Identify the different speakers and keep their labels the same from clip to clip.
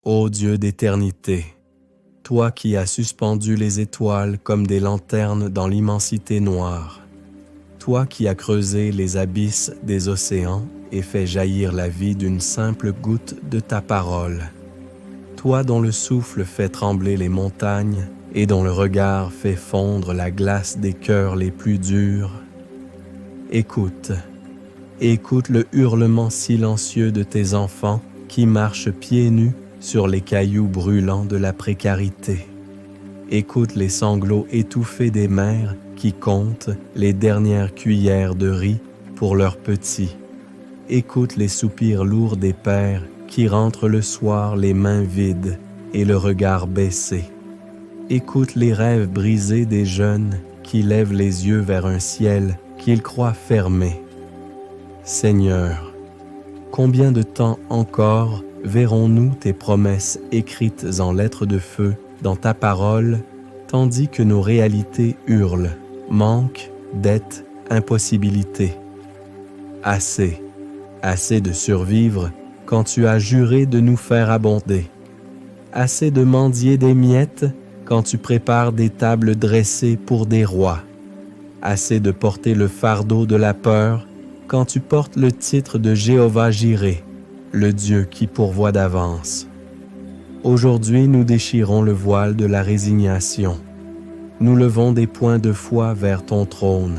Speaker 1: Ô Dieu d'éternité, toi qui as suspendu les étoiles comme des lanternes dans l'immensité noire, toi qui as creusé les abysses des océans et fait jaillir la vie d'une simple goutte de ta parole, toi dont le souffle fait trembler les montagnes et dont le regard fait fondre la glace des cœurs les plus durs, écoute le hurlement silencieux de tes enfants qui marchent pieds nus sur les cailloux brûlants de la précarité. Écoute les sanglots étouffés des mères qui comptent les dernières cuillères de riz pour leurs petits. Écoute les soupirs lourds des pères qui rentrent le soir les mains vides et le regard baissé. Écoute les rêves brisés des jeunes qui lèvent les yeux vers un ciel qu'ils croient fermé. Seigneur, combien de temps encore verrons-nous tes promesses écrites en lettres de feu dans ta parole, tandis que nos réalités hurlent, manque, dette, impossibilité. Assez de survivre quand tu as juré de nous faire abonder. Assez de mendier des miettes quand tu prépares des tables dressées pour des rois. Assez de porter le fardeau de la peur quand tu portes le titre de Jéhovah-Jiré, le Dieu qui pourvoit d'avance. Aujourd'hui, nous déchirons le voile de la résignation. Nous levons des poings de foi vers ton trône.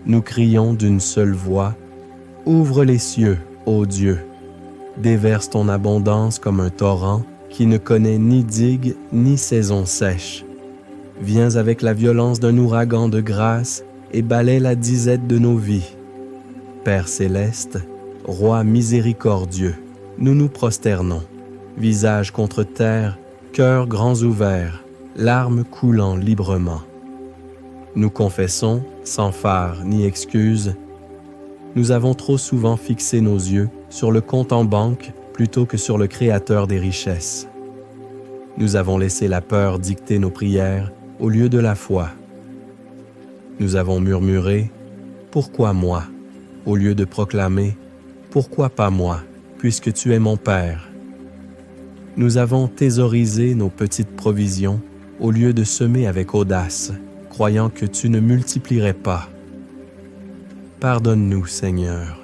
Speaker 1: Nous crions d'une seule voix, « Ouvre les cieux, ô Dieu! Déverse ton abondance comme un torrent qui ne connaît ni digue ni saison sèche. Viens avec la violence d'un ouragan de grâce et balaie la disette de nos vies. Père céleste, Roi miséricordieux, nous nous prosternons, visage contre terre, cœurs grands ouverts, larmes coulant librement. Nous confessons, sans phare ni excuse, nous avons trop souvent fixé nos yeux sur le compte en banque plutôt que sur le Créateur des richesses. Nous avons laissé la peur dicter nos prières au lieu de la foi. Nous avons murmuré « Pourquoi moi ?» au lieu de proclamer « Pourquoi pas moi, puisque tu es mon Père ?» Nous avons thésaurisé nos petites provisions au lieu de semer avec audace, croyant que tu ne multiplierais pas. Pardonne-nous, Seigneur.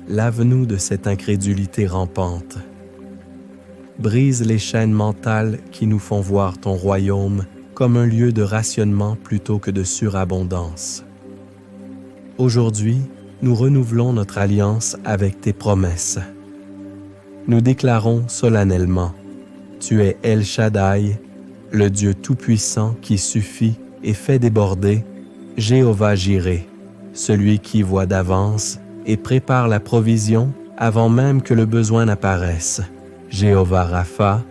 Speaker 1: Lave-nous de cette incrédulité rampante. Brise les chaînes mentales qui nous font voir ton royaume comme un lieu de rationnement plutôt que de surabondance. Aujourd'hui, nous renouvelons notre alliance avec tes promesses. Nous déclarons solennellement, tu es El Shaddai, le Dieu tout-puissant qui suffit et fait déborder, Jéhovah-Jiré, celui qui voit d'avance et prépare la provision avant même que le besoin n'apparaisse. Jéhovah-Rapha,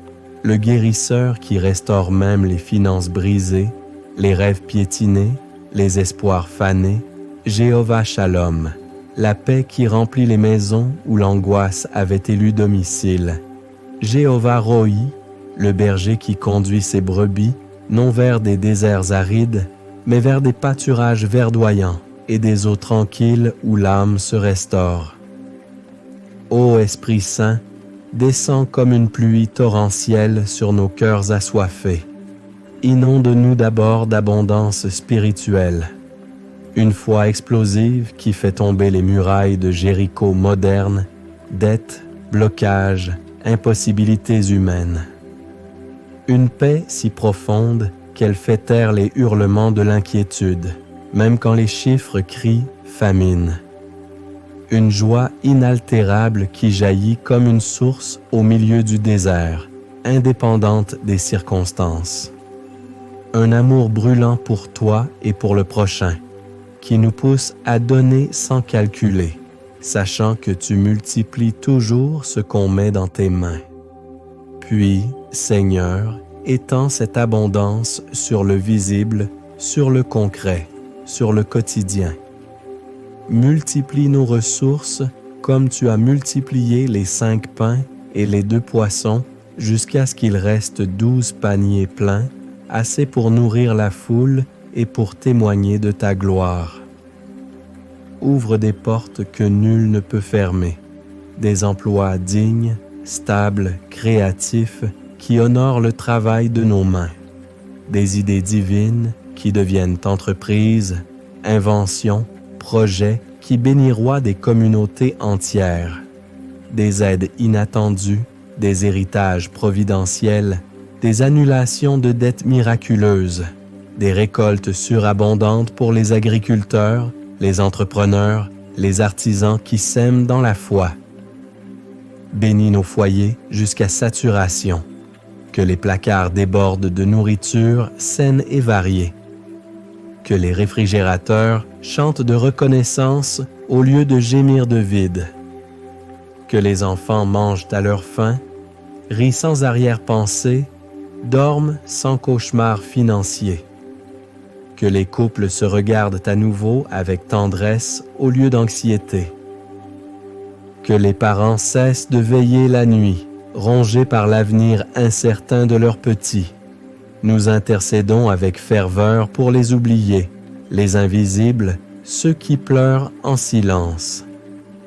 Speaker 1: le guérisseur qui restaure même les finances brisées, les rêves piétinés, les espoirs fanés. Jéhovah-Shalom, la paix qui remplit les maisons où l'angoisse avait élu domicile. Jéhovah-Rohi, le berger qui conduit ses brebis, non vers des déserts arides, mais vers des pâturages verdoyants et des eaux tranquilles où l'âme se restaure. Ô Esprit Saint, descends comme une pluie torrentielle sur nos cœurs assoiffés. Inonde-nous d'abord d'abondance spirituelle. Une foi explosive qui fait tomber les murailles de Jéricho modernes, dettes, blocages, impossibilités humaines. Une paix si profonde qu'elle fait taire les hurlements de l'inquiétude, même quand les chiffres crient famine. Une joie inaltérable qui jaillit comme une source au milieu du désert, indépendante des circonstances. Un amour brûlant pour toi et pour le prochain, qui nous pousse à donner sans calculer, sachant que tu multiplies toujours ce qu'on met dans tes mains. Puis, Seigneur, étends cette abondance sur le visible, sur le concret, sur le quotidien. Multiplie nos ressources comme tu as multiplié les 5 pains et les 2 poissons jusqu'à ce qu'il reste 12 paniers pleins, assez pour nourrir la foule et pour témoigner de ta gloire. Ouvre des portes que nul ne peut fermer, des emplois dignes, stable, créatif, qui honore le travail de nos mains. Des idées divines qui deviennent entreprises, inventions, projets qui béniront des communautés entières. Des aides inattendues, des héritages providentiels, des annulations de dettes miraculeuses, des récoltes surabondantes pour les agriculteurs, les entrepreneurs, les artisans qui sèment dans la foi. Bénis nos foyers jusqu'à saturation, que les placards débordent de nourriture saine et variée, que les réfrigérateurs chantent de reconnaissance au lieu de gémir de vide, que les enfants mangent à leur faim, rient sans arrière-pensée, dorment sans cauchemar financier, que les couples se regardent à nouveau avec tendresse au lieu d'anxiété, que les parents cessent de veiller la nuit, rongés par l'avenir incertain de leurs petits. Nous intercédons avec ferveur pour les oubliés, les invisibles, ceux qui pleurent en silence.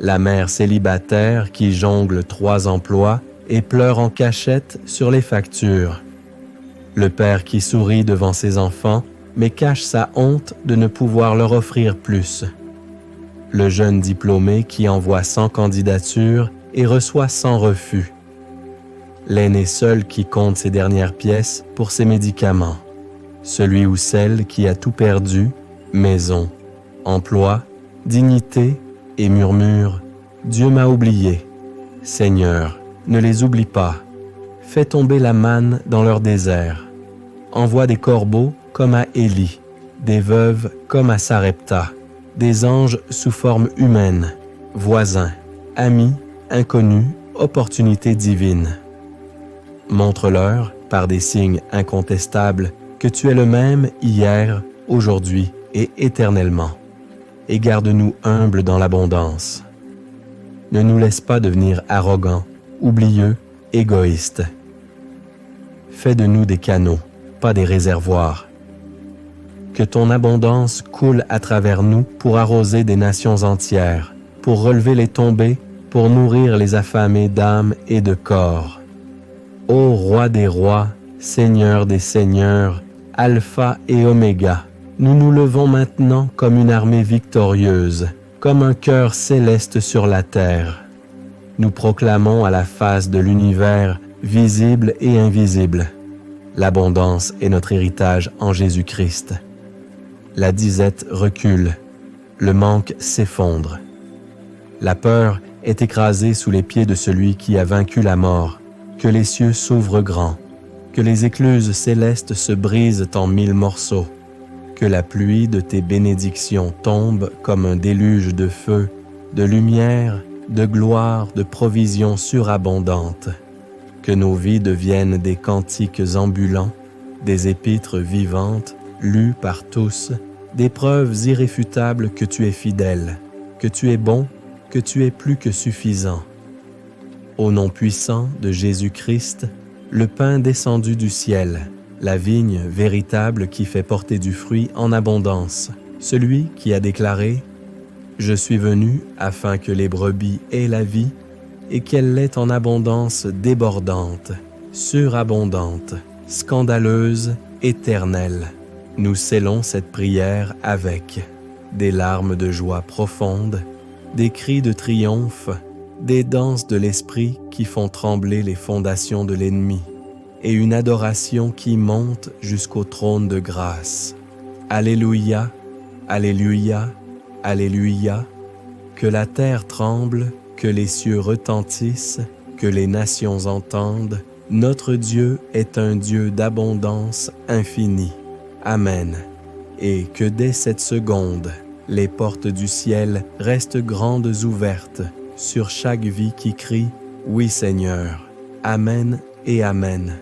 Speaker 1: La mère célibataire qui jongle 3 emplois et pleure en cachette sur les factures. Le père qui sourit devant ses enfants, mais cache sa honte de ne pouvoir leur offrir plus. Le jeune diplômé qui envoie 100 candidatures et reçoit 100 refus. L'aîné seul qui compte ses dernières pièces pour ses médicaments. Celui ou celle qui a tout perdu, maison, emploi, dignité, et murmure « Dieu m'a oublié ». Seigneur, ne les oublie pas. Fais tomber la manne dans leur désert. Envoie des corbeaux comme à Élie, des veuves comme à Sarepta, des anges sous forme humaine, voisins, amis, inconnus, opportunités divines. Montre-leur, par des signes incontestables, que tu es le même hier, aujourd'hui et éternellement. Et garde-nous humbles dans l'abondance. Ne nous laisse pas devenir arrogants, oublieux, égoïstes. Fais de nous des canaux, pas des réservoirs. Que ton abondance coule à travers nous pour arroser des nations entières, pour relever les tombés, pour nourrir les affamés d'âme et de corps. Ô Roi des rois, Seigneur des seigneurs, Alpha et Oméga, nous nous levons maintenant comme une armée victorieuse, comme un cœur céleste sur la terre. Nous proclamons à la face de l'univers, visible et invisible. L'abondance est notre héritage en Jésus-Christ. La disette recule, le manque s'effondre. La peur est écrasée sous les pieds de celui qui a vaincu la mort. Que les cieux s'ouvrent grands, que les écluses célestes se brisent en 1000 morceaux, que la pluie de tes bénédictions tombe comme un déluge de feu, de lumière, de gloire, de provisions surabondantes, que nos vies deviennent des cantiques ambulants, des épîtres vivantes, lues par tous, des preuves irréfutables que tu es fidèle, que tu es bon, que tu es plus que suffisant. Au nom puissant de Jésus-Christ, le pain descendu du ciel, la vigne véritable qui fait porter du fruit en abondance, celui qui a déclaré « Je suis venu afin que les brebis aient la vie et qu'elle l'ait en abondance débordante, surabondante, scandaleuse, éternelle. » Nous scellons cette prière avec des larmes de joie profonde, des cris de triomphe, des danses de l'esprit qui font trembler les fondations de l'ennemi, et une adoration qui monte jusqu'au trône de grâce. Alléluia, Alléluia, Alléluia, que la terre tremble, que les cieux retentissent, que les nations entendent, notre Dieu est un Dieu d'abondance infinie. Amen. Et que dès cette seconde, les portes du ciel restent grandes ouvertes sur chaque vie qui crie « Oui Seigneur, Amen et Amen ».